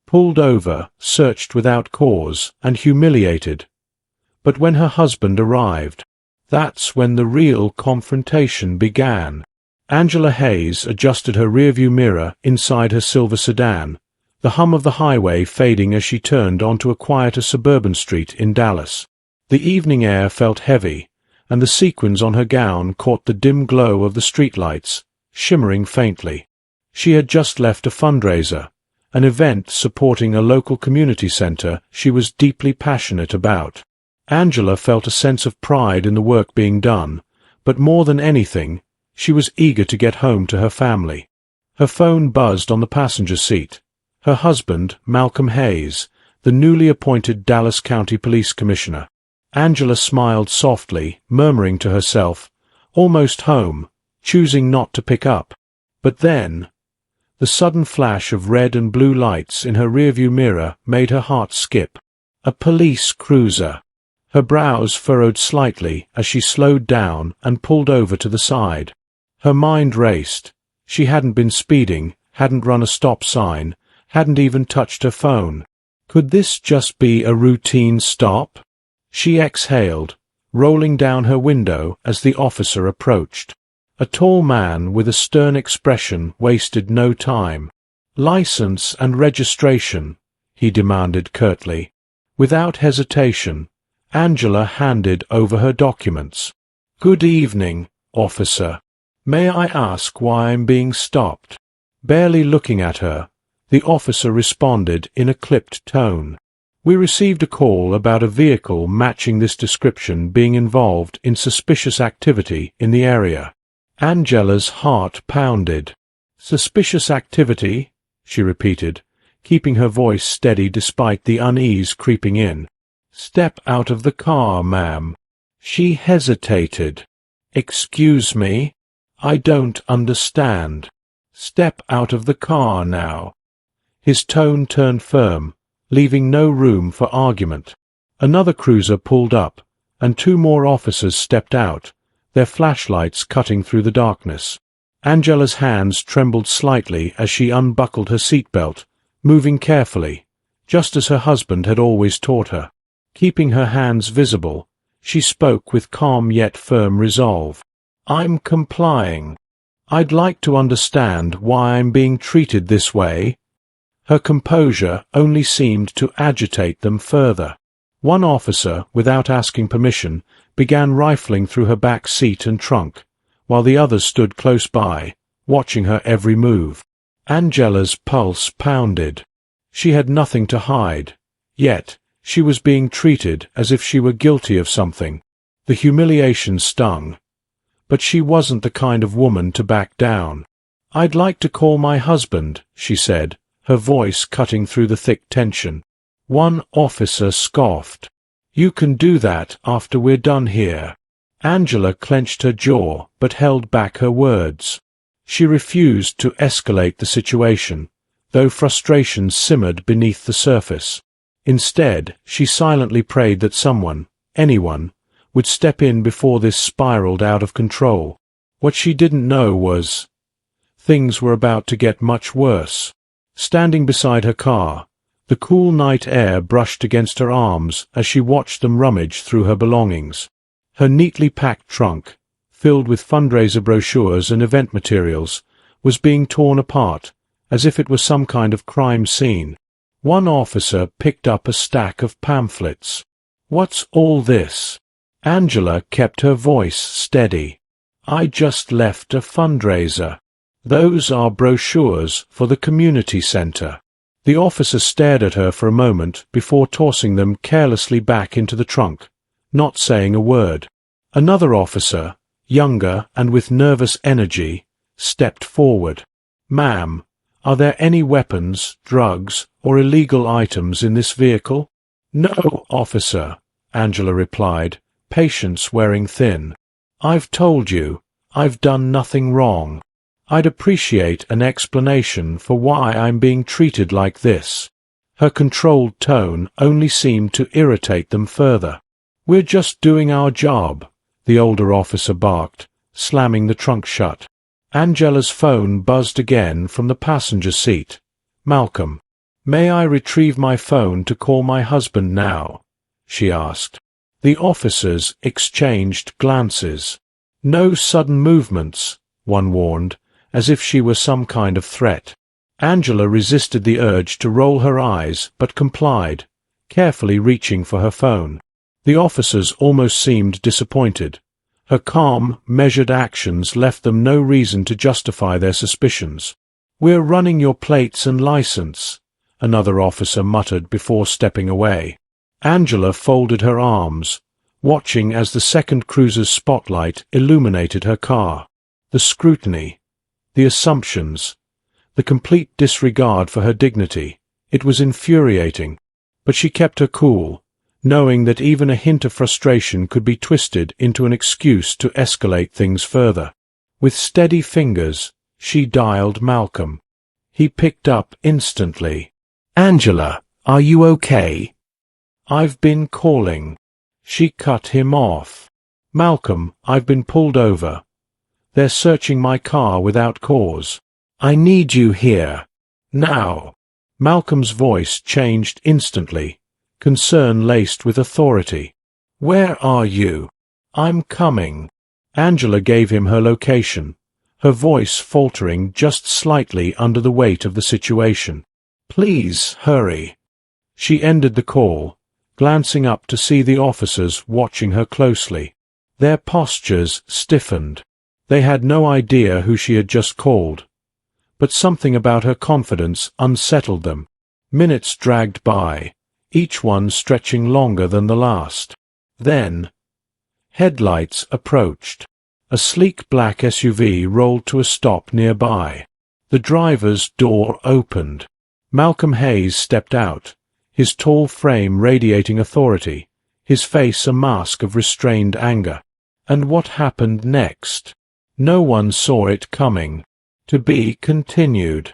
pulled over, searched without cause, and humiliated. But when her husband arrived, that's when the real confrontation began. Angela Hayes adjusted her rearview mirror inside her silver sedan, the hum of the highway fading as she turned onto a quieter suburban street in Dallas. The evening air felt heavy, and the sequins on her gown caught the dim glow of the streetlights, shimmering faintly. She had just left a fundraiser, an event supporting a local community center she was deeply passionate about. Angela felt a sense of pride in the work being done, but more than anything, she was eager to get home to her family. Her phone buzzed on the passenger seat. Her husband, Malcolm Hayes, the newly appointed Dallas County Police Commissioner. Angela smiled softly, murmuring to herself, "Almost home," choosing not to pick up. But then, the sudden flash of red and blue lights in her rearview mirror made her heart skip. A police cruiser. Her brows furrowed slightly as she slowed down and pulled over to the side. Her mind raced. She hadn't been speeding, hadn't run a stop sign, hadn't even touched her phone. Could this just be a routine stop? She exhaled, rolling down her window as the officer approached. A tall man with a stern expression wasted no time. "License and registration," he demanded curtly. Without hesitation, Angela handed over her documents. "Good evening, officer. May I ask why I'm being stopped?" Barely looking at her, the officer responded in a clipped tone. "We received a call about a vehicle matching this description being involved in suspicious activity in the area." Angela's heart pounded. "Suspicious activity?" she repeated, keeping her voice steady despite the unease creeping in. "Step out of the car, ma'am." She hesitated. "Excuse me? I don't understand." "Step out of the car now." His tone turned firm, leaving no room for argument. Another cruiser pulled up, and two more officers stepped out, their flashlights cutting through the darkness. Angela's hands trembled slightly as she unbuckled her seatbelt, moving carefully, just as her husband had always taught her. Keeping her hands visible, she spoke with calm yet firm resolve. "I'm complying. I'd like to understand why I'm being treated this way." Her composure only seemed to agitate them further. One officer, without asking permission, began rifling through her back seat and trunk, while the others stood close by, watching her every move. Angela's pulse pounded. She had nothing to hide, yet she was being treated as if she were guilty of something. The humiliation stung. But she wasn't the kind of woman to back down. "I'd like to call my husband," she said, her voice cutting through the thick tension. One officer scoffed. "You can do that after we're done here." Angela clenched her jaw but held back her words. She refused to escalate the situation, though frustration simmered beneath the surface. Instead, she silently prayed that someone, anyone, would step in before this spiraled out of control. What she didn't know was, things were about to get much worse. Standing beside her car, the cool night air brushed against her arms as she watched them rummage through her belongings. Her neatly packed trunk, filled with fundraiser brochures and event materials, was being torn apart, as if it was some kind of crime scene. One officer picked up a stack of pamphlets. "What's all this?" Angela kept her voice steady. "I just left a fundraiser. Those are brochures for the community center." The officer stared at her for a moment before tossing them carelessly back into the trunk, not saying a word. Another officer, younger and with nervous energy, stepped forward. "Ma'am, are there any weapons, drugs, or illegal items in this vehicle?" "No, officer," Angela replied, patience wearing thin. "I've told you, I've done nothing wrong. I'd appreciate an explanation for why I'm being treated like this." Her controlled tone only seemed to irritate them further. "We're just doing our job," the older officer barked, slamming the trunk shut. Angela's phone buzzed again from the passenger seat. "Malcolm." "May I retrieve my phone to call my husband now?" she asked. The officers exchanged glances. "No sudden movements," one warned, as if she were some kind of threat. Angela resisted the urge to roll her eyes, but complied, carefully reaching for her phone. The officers almost seemed disappointed. Her calm, measured actions left them no reason to justify their suspicions. "We're running your plates and license," another officer muttered before stepping away. Angela folded her arms, watching as the second cruiser's spotlight illuminated her car. The scrutiny, the assumptions, the complete disregard for her dignity. It was infuriating, but she kept her cool, knowing that even a hint of frustration could be twisted into an excuse to escalate things further. With steady fingers, she dialed Malcolm. He picked up instantly. "Angela, are you okay?" "I've been calling." She cut him off. "Malcolm, I've been pulled over. They're searching my car without cause. I need you here. Now." Malcolm's voice changed instantly, concern laced with authority. "Where are you?" "I'm coming." Angela gave him her location, her voice faltering just slightly under the weight of the situation. "Please, hurry." She ended the call, glancing up to see the officers watching her closely. Their postures stiffened. They had no idea who she had just called, but something about her confidence unsettled them. Minutes dragged by, each one stretching longer than the last. Then, headlights approached. A sleek black SUV rolled to a stop nearby. The driver's door opened. Malcolm Hayes stepped out, his tall frame radiating authority, his face a mask of restrained anger. And what happened next? No one saw it coming. To be continued.